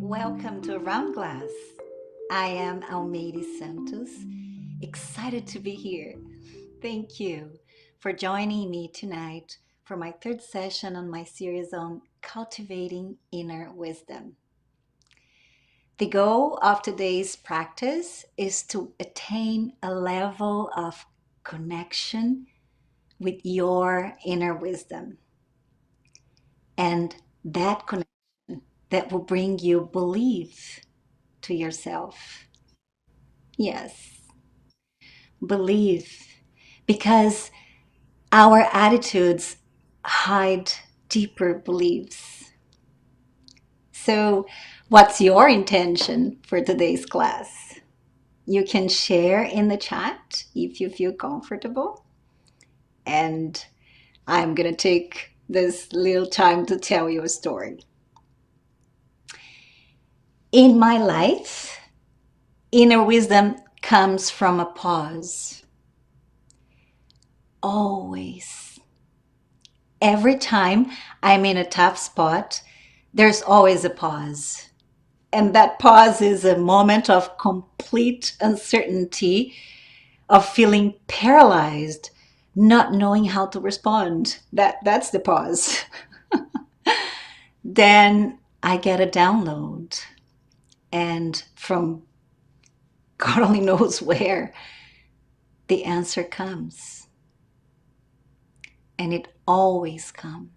Welcome to Round Glass. I am Almeiri Santos, excited to be here. Thank you for joining me tonight for my third session on my series on cultivating inner wisdom. The goal of today's practice is to attain a level of connection with your inner wisdom, and that connection that will bring you belief to yourself. Yes, belief, because our attitudes hide deeper beliefs. So, what's your intention for today's class? You can share in the chat if you feel comfortable. And I'm going to take this little time to tell you a story. In my life, inner wisdom comes from a pause. Always. Every time I'm in a tough spot, there's always a pause. And that pause is a moment of complete uncertainty, of feeling paralyzed, not knowing how to respond. That's the pause. Then I get a download, and from God only knows where, the answer comes. And it always comes.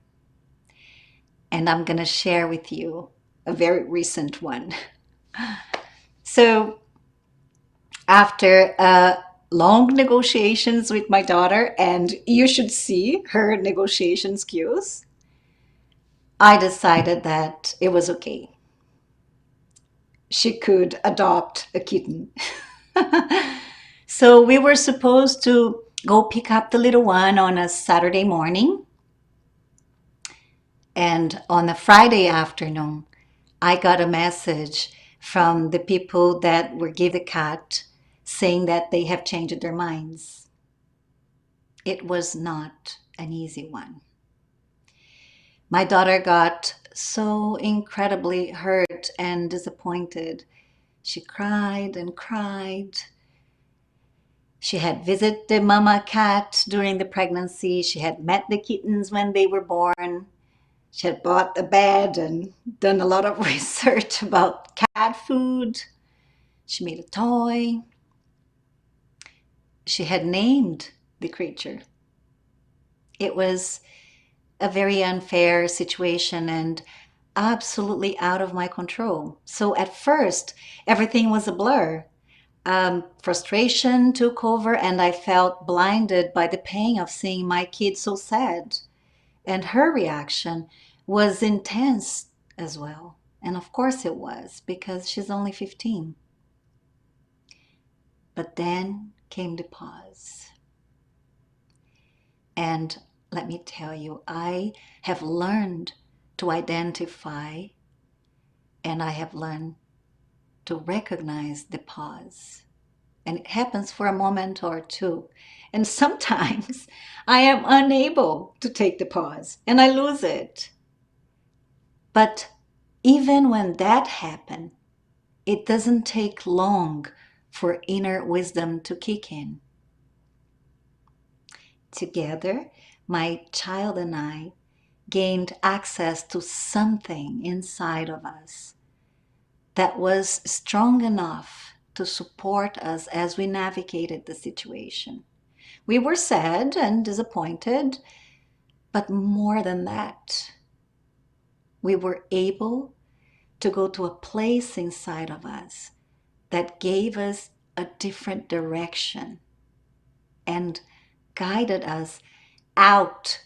And I'm going to share with you a very recent one. So, after long negotiations with my daughter, and you should see her negotiation skills, I decided that it was okay. She could adopt a kitten. So we were supposed to go pick up the little one on a Saturday morning. And on a Friday afternoon, I got a message from the people that were given the cat saying that they have changed their minds. It was not an easy one. My daughter got so incredibly hurt and disappointed. She cried and cried. She had visited the mama cat during the pregnancy. She had met the kittens when they were born. She had bought a bed and done a lot of research about cat food. She made a toy. She had named the creature. It was a very unfair situation and absolutely out of my control. So at first, everything was a blur. Frustration took over, and I felt blinded by the pain of seeing my kid so sad. And her reaction was intense as well. And of course it was, because she's only 15. But then came the pause. And let me tell you, I have learned to identify, and I have learned to recognize the pause. And it happens for a moment or two. And sometimes I am unable to take the pause and I lose it. But even when that happens, it doesn't take long for inner wisdom to kick in. Together, my child and I gained access to something inside of us that was strong enough to support us as we navigated the situation. We were sad and disappointed, but more than that, we were able to go to a place inside of us that gave us a different direction and guided us out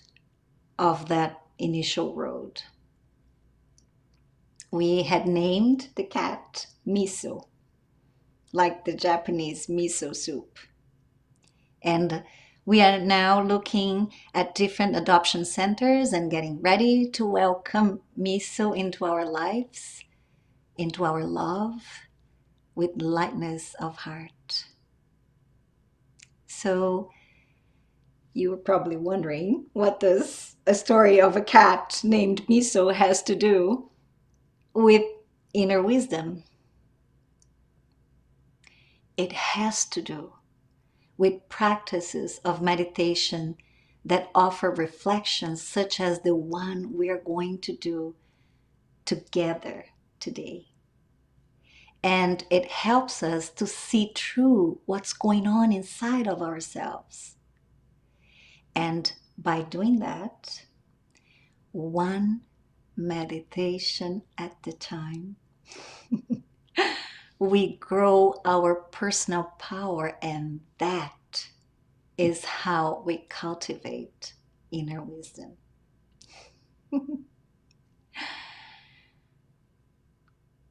of that initial road. We had named the cat Miso, like the Japanese miso soup. And we are now looking at different adoption centers and getting ready to welcome Miso into our lives, into our love, with lightness of heart. So you were probably wondering, what does a story of a cat named Miso has to do with Inner wisdom, it has to do with practices of meditation that offer reflections such as the one we are going to do together today. And it helps us to see through what's going on inside of ourselves. And by doing that, one meditation at the time, we grow our personal power, and that is how we cultivate inner wisdom.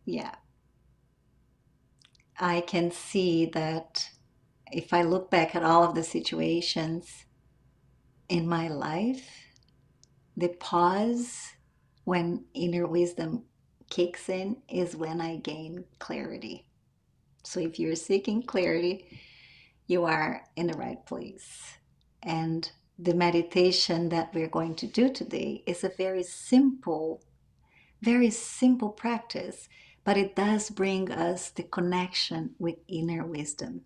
Yeah, I can see that if I look back at all of the situations in my life, the pause when inner wisdom kicks in is when I gain clarity. So if you're seeking clarity, you are in the right place. And the meditation that we're going to do today is a very simple practice, but it does bring us the connection with inner wisdom.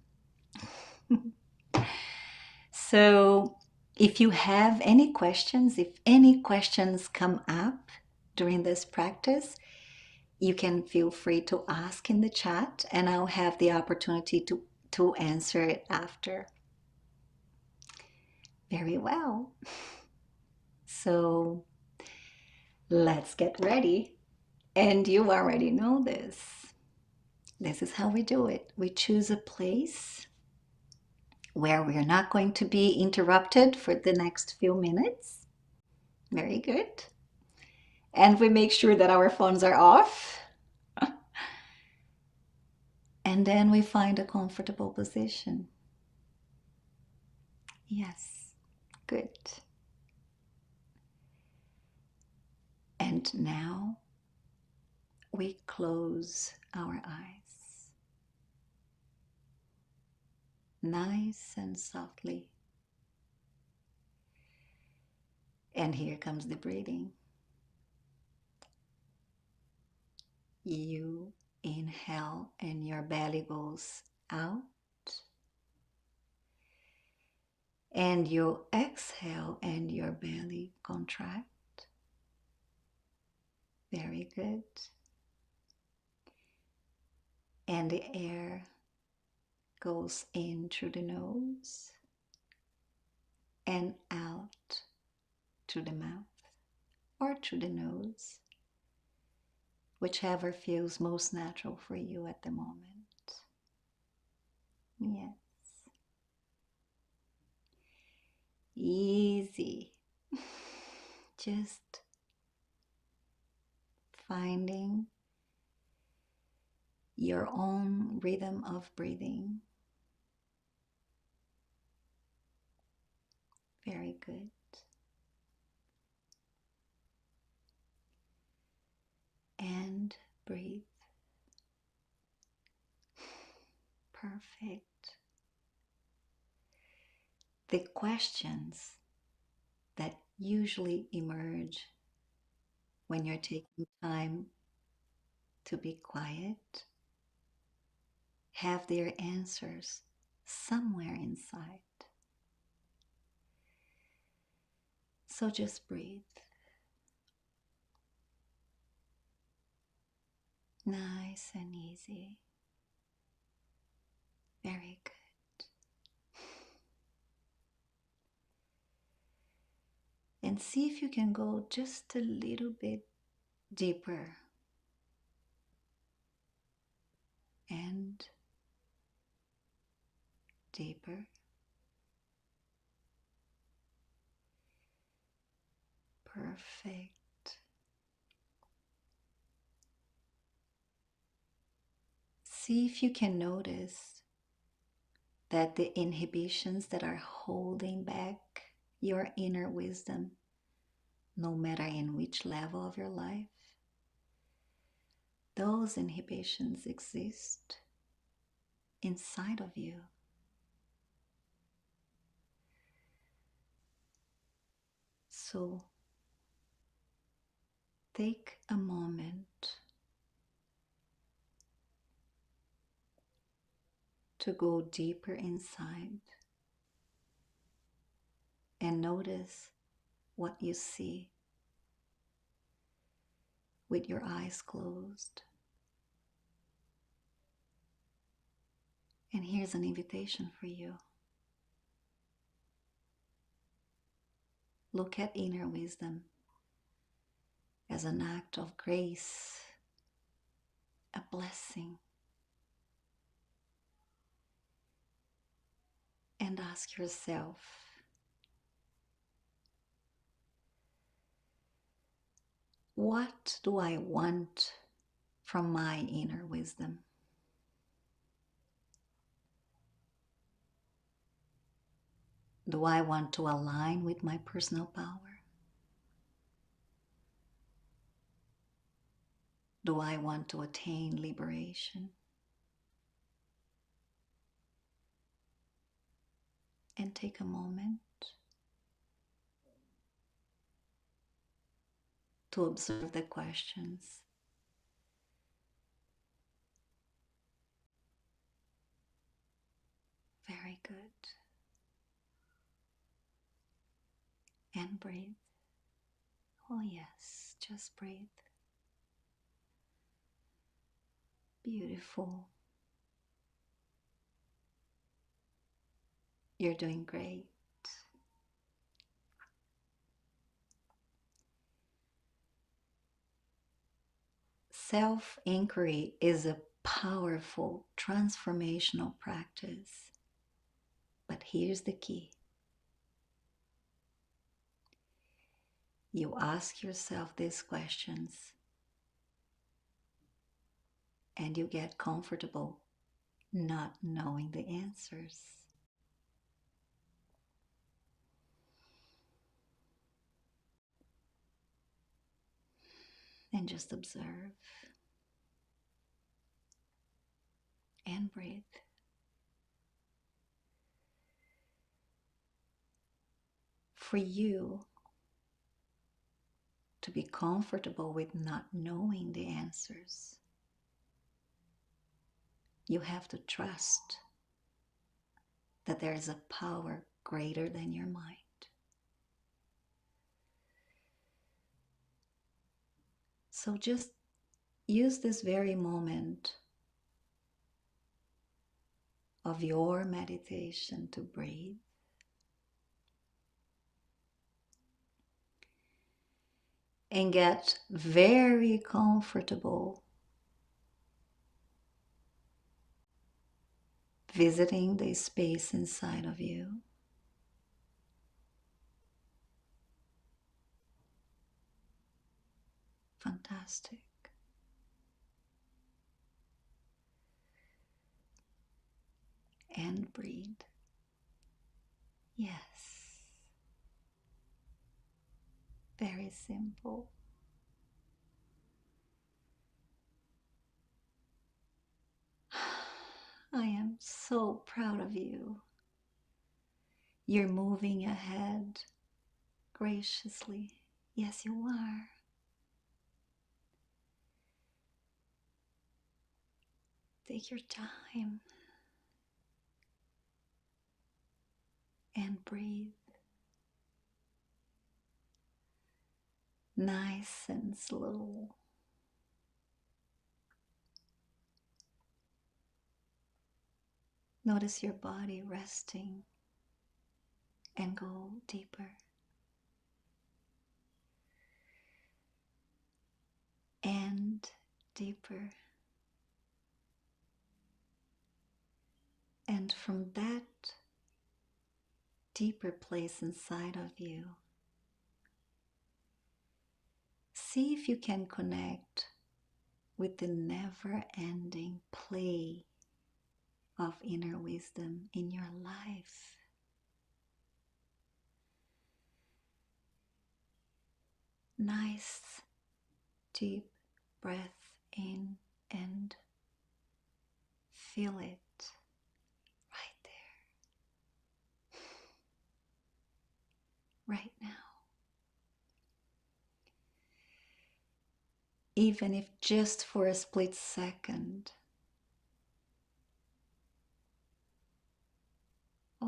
So if you have any questions, if any questions come up during this practice, you can feel free to ask in the chat and I'll have the opportunity to answer it after. Very well. So let's get ready. And you already know this. This is how we do it. We choose a place where we're not going to be interrupted for the next few minutes. Very good. And we make sure that our phones are off. And then we find a comfortable position. Yes, good. And now we close our eyes. Nice and softly. And here comes the breathing. You inhale and your belly goes out. And you exhale and your belly contract. Very good. And the air goes in through the nose and out through the mouth or through the nose, whichever feels most natural for you at the moment. Yes. Easy. Just finding your own rhythm of breathing. Very good. And breathe. Perfect. The questions that usually emerge when you're taking time to be quiet have their answers somewhere inside. So just breathe. Nice and easy. Very good. And see if you can go just a little bit deeper and deeper. Perfect. See if you can notice that the inhibitions that are holding back your inner wisdom, no matter in which level of your life, those inhibitions exist inside of you. So take a moment to go deeper inside and notice what you see with your eyes closed. And here's an invitation for you. Look at inner wisdom as an act of grace, a blessing, and ask yourself, what do I want from my inner wisdom? Do I want to align with my personal power? Do I want to attain liberation? And take a moment to observe the questions. Very good. And breathe. Oh yes, just breathe. Beautiful. You're doing great. Self-inquiry is a powerful transformational practice. But here's the key. You ask yourself these questions and you get comfortable not knowing the answers. And just observe and breathe. For you to be comfortable with not knowing the answers, you have to trust that there is a power greater than your mind. So just use this very moment of your meditation to breathe. And get very comfortable visiting the space inside of you. Fantastic. And breathe. Yes. Very simple. I am so proud of you. You're moving ahead graciously. Yes, you are. Take your time and breathe. Nice and slow. Notice your body resting and go deeper and deeper. And from that deeper place inside of you, see if you can connect with the never-ending play of inner wisdom in your life. Nice deep breath in and feel it right there, right now. Even if just for a split second,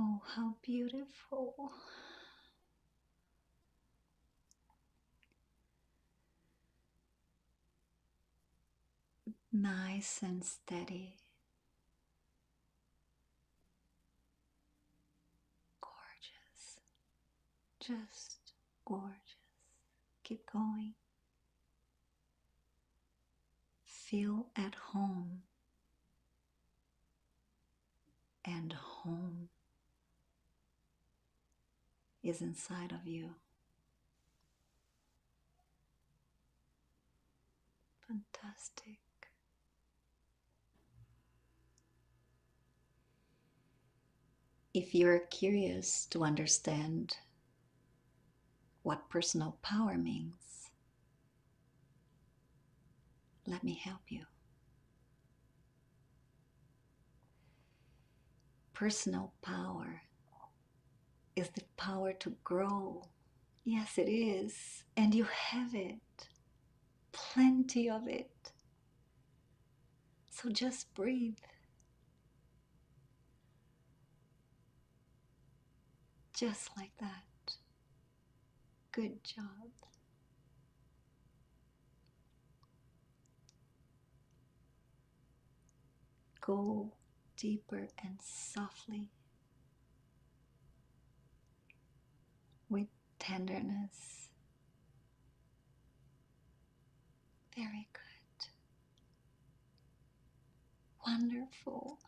Oh, how beautiful. Nice and steady. Gorgeous. Just gorgeous. Keep going. Feel at home, and home is inside of you. Fantastic. If you're curious to understand what personal power means, let me help you. Personal power is the power to grow. Yes, it is. And you have it. Plenty of it. So just breathe. Just like that. Good job. Go deeper and softly with tenderness. Very good. Wonderful.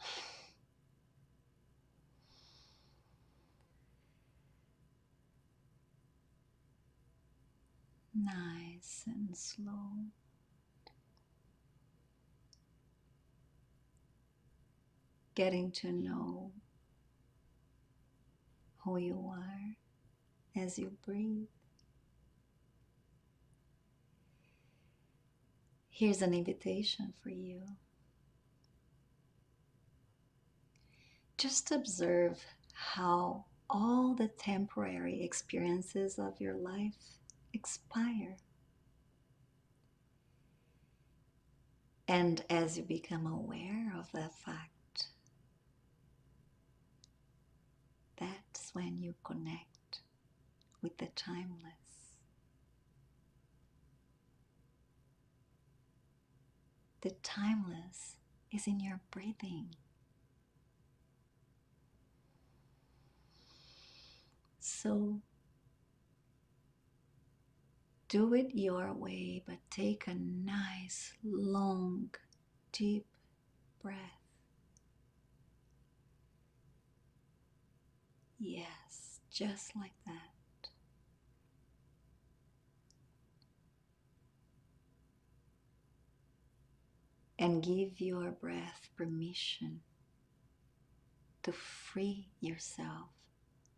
Nice and slow. Getting to know who you are as you breathe. Here's an invitation for you. Just observe how all the temporary experiences of your life expire. And as you become aware of that fact, that's when you connect with the timeless. The timeless is in your breathing. So do it your way, but take a nice, long, deep breath. Yes, just like that. And give your breath permission to free yourself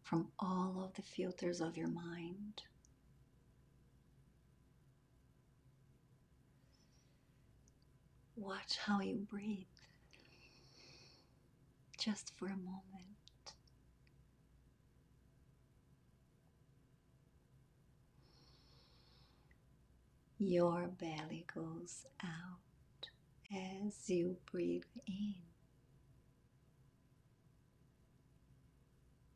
from all of the filters of your mind. Watch how you breathe just for a moment. Your belly goes out as you breathe in,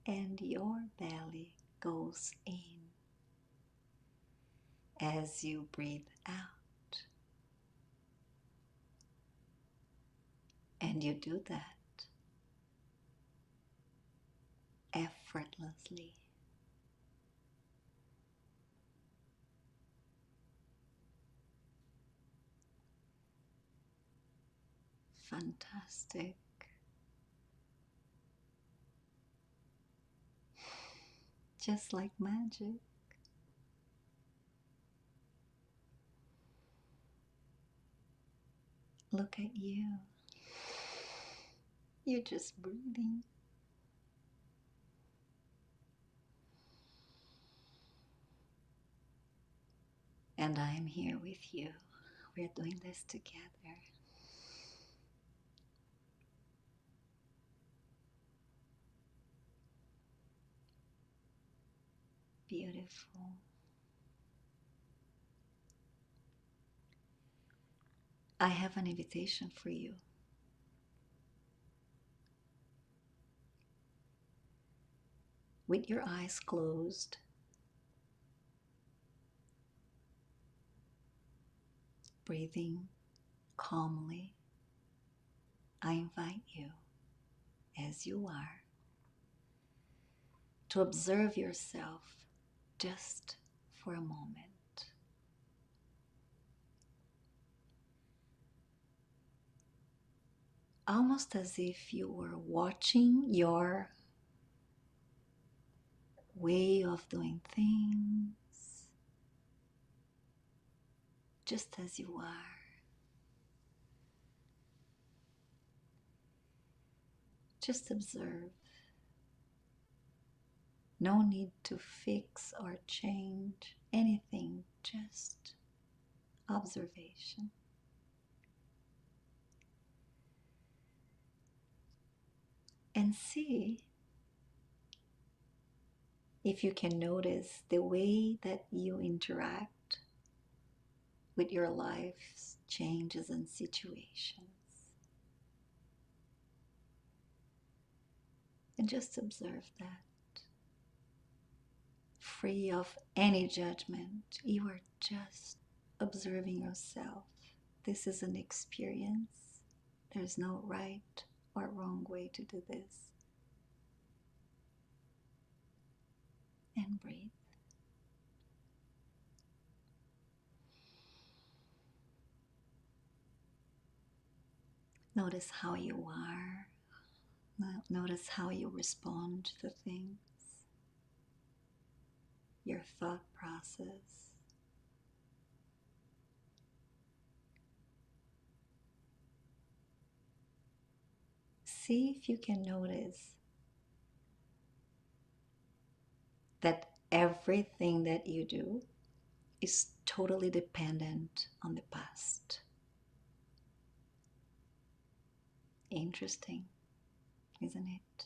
and your belly goes in as you breathe out. And you do that effortlessly. Fantastic. Just like magic. Look at you. You're just breathing. And I'm here with you. We're doing this together. Beautiful. I have an invitation for you. with your eyes closed, breathing calmly, I invite you, as you are, to observe yourself just for a moment. Almost as if you were watching your way of doing things, just as you are. Just observe. No need to fix or change anything, just observation. And see if you can notice the way that you interact with your life's changes and situations. And just observe that. Free of any judgment, you are just observing yourself. This is an experience. There's no right or wrong way to do this. And breathe. Notice how you are. Notice how you respond to things, your thought process. See if you can notice that everything that you do is totally dependent on the past. Interesting, isn't it?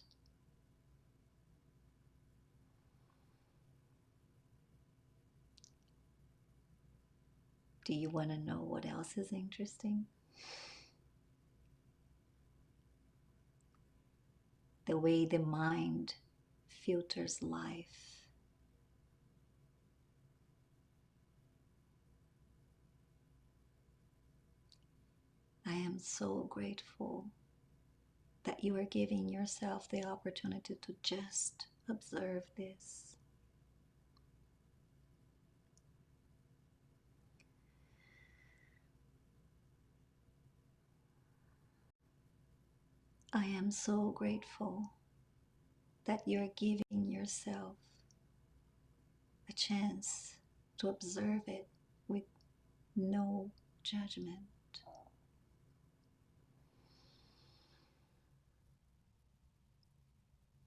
Do you want to know what else is interesting? The way the mind filters life. I am so grateful that you are giving yourself the opportunity to just observe this. I am so grateful that you're giving yourself a chance to observe it with no judgment.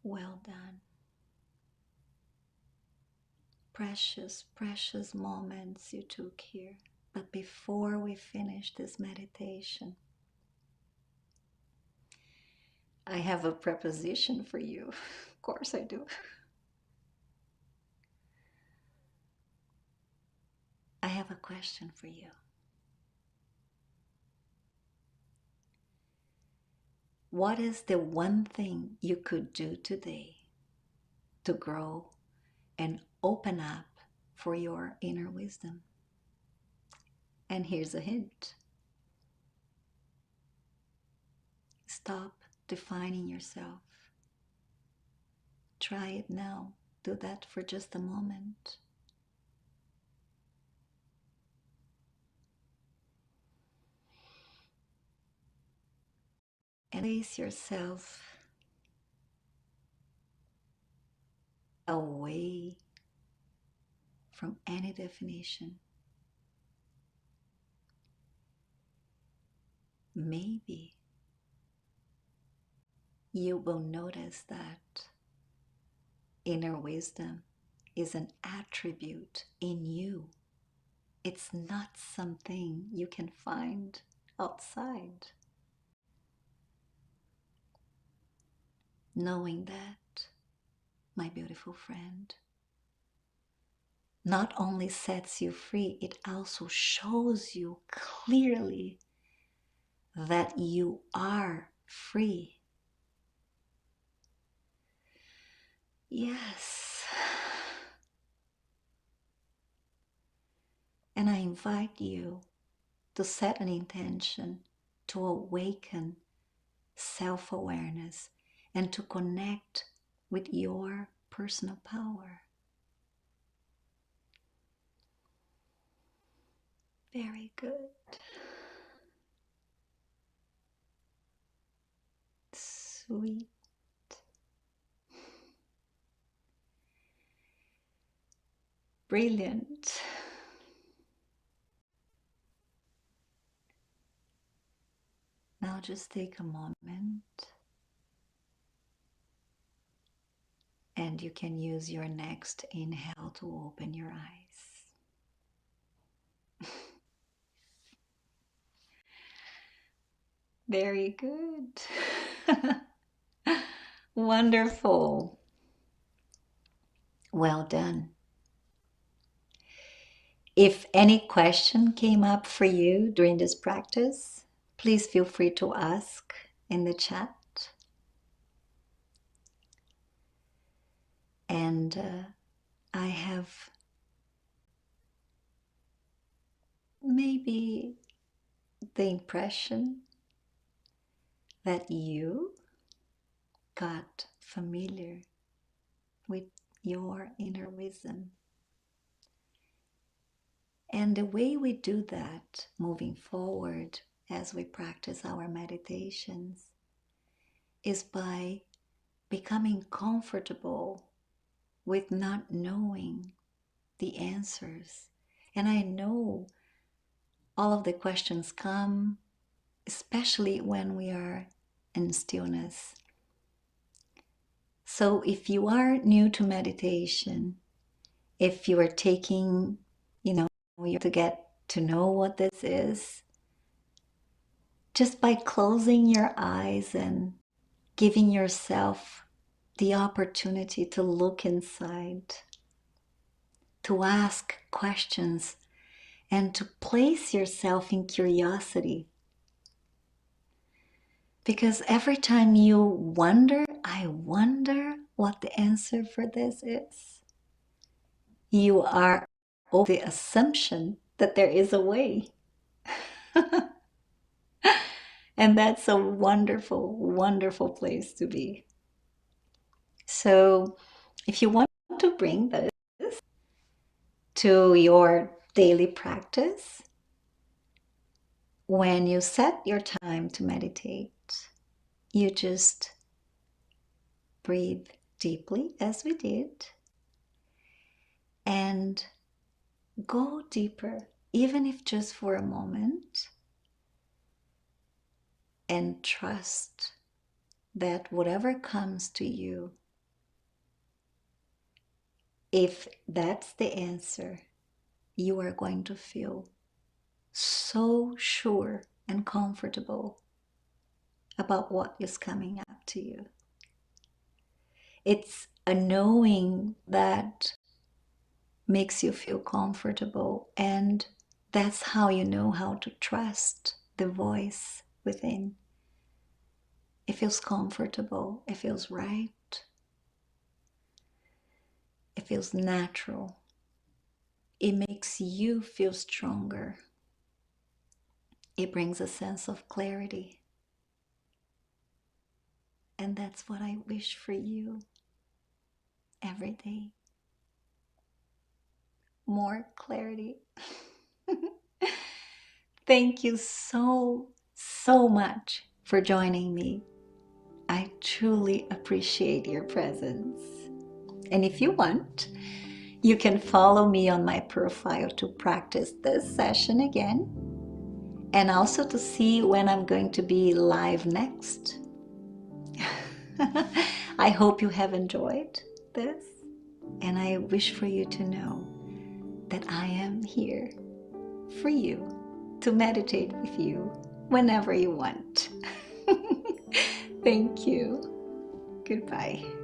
Well done. Precious, precious moments you took here. But before we finish this meditation, I have a preposition for you. Of course I do. I have a question for you. What is the one thing you could do today to grow and open up for your inner wisdom? And here's a hint. Stop defining yourself. Try it now. Do that for just a moment. And place yourself away from any definition. Maybe you will notice that inner wisdom is an attribute in you. It's not something you can find outside. Knowing that, my beautiful friend, not only sets you free, it also shows you clearly that you are free. Yes. And I invite you to set an intention to awaken self-awareness and to connect with your personal power. Very good. Sweet. Brilliant. Now just take a moment and you can use your next inhale to open your eyes. Very good. Wonderful. Well done. If any question came up for you during this practice, please feel free to ask in the chat. And I have maybe the impression that you got familiar with your inner wisdom. And the way we do that moving forward as we practice our meditations is by becoming comfortable with not knowing the answers. And I know all of the questions come, especially when we are in stillness. So if you are new to meditation, if you are taking, to get to know what this is, just by closing your eyes and giving yourself the opportunity to look inside, to ask questions, and to place yourself in curiosity. Because every time you wonder, I wonder what the answer for this is, you are over the assumption that there is a way. And that's a wonderful, wonderful place to be. So if you want to bring this to your daily practice, when you set your time to meditate, you just breathe deeply as we did and go deeper, even if just for a moment, and trust that whatever comes to you, if that's the answer, you are going to feel so sure and comfortable about what is coming up to you. It's a knowing that makes you feel comfortable, and that's how you know how to trust the voice within. It feels comfortable, it feels right, it feels natural. It makes you feel stronger. It brings a sense of clarity. And that's what I wish for you every day. More clarity. Thank you so, so much for joining me. I truly appreciate your presence. And if you want, you can follow me on my profile to practice this session again, and also to see when I'm going to be live next. I hope you have enjoyed this, and I wish for you to know that I am here for you to meditate with you whenever you want. Thank you. Goodbye.